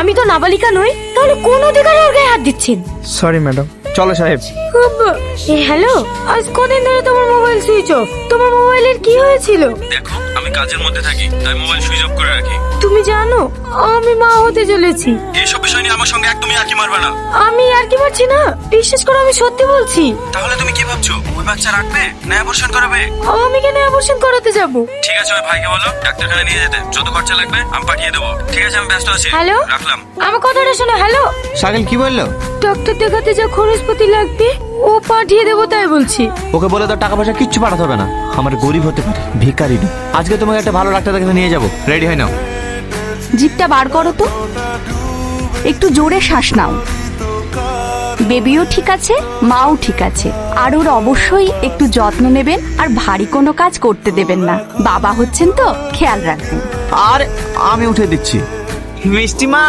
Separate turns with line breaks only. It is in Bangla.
আমি তো নাবালিকা নই, তাহলে কোন অধিকারে ওর গায়ে হাত দিচ্ছেন?
Sorry madam. চলো সাহেব।
হ্যালো, আজ কদিন ধরে তোমার মোবাইল সুইচ অফ। তোমার মোবাইলের কি হয়েছিল?
দেখো, আমি কাজের মধ্যে থাকি, তাই মোবাইল সুইচ অফ করে রাখি।
তুমি জানো আমি মা হতে চলেছি।
এইসব বিষয় নিয়ে আমার সঙ্গে একদমই আঁকি মারবে না।
আমি আর কি পারছি না, বিশ্বাস করো আমি সত্যি বলছি।
তাহলে তুমি কি ভাবছো, ওই বাচ্চা রাখবে না অ্যাবর্শন করাবে?
আমি কেন অ্যাবর্শন করাতে যাব?
ঠিক আছে, ওই ভাইকে বলো ডাক্তারখানে নিয়ে যেতে, যত খরচা লাগবে আমি পাঠিয়ে দেবো। ঠিক আছে, আমি ব্যস্ত আছি।
হ্যালো,
রাখলাম।
আমার কথাটা শোনো। হ্যালো,
শাকিল কি বললো?
ডক্টর দেখাতে যা খরচপাতি লাগবে ও পাঠিয়ে দেবো তাই বলছি।
ওকে বলে তো টাকা পয়সা কিচ্ছু পাঠাতে হবে না। আমার গরিব হতে পারে, ভিখারি নই। আজকে তোমাকে একটা ভালো ডাক্তার দেখাতে নিয়ে যাবো। রেডি হয়ে নাও।
জিভটা বার করো তো, একটু জোরে শ্বাস নাও। বেবিও ঠিক আছে, মাও ঠিক আছে। আর ওর অবশ্যই একটু যত্ন নেবেন, আর ভারী কোনো কাজ করতে দেবেন না। বাবা হচ্ছেন তো, খেয়াল রাখবেন।
আর আমি উঠে দিচ্ছি। মিষ্টি মা।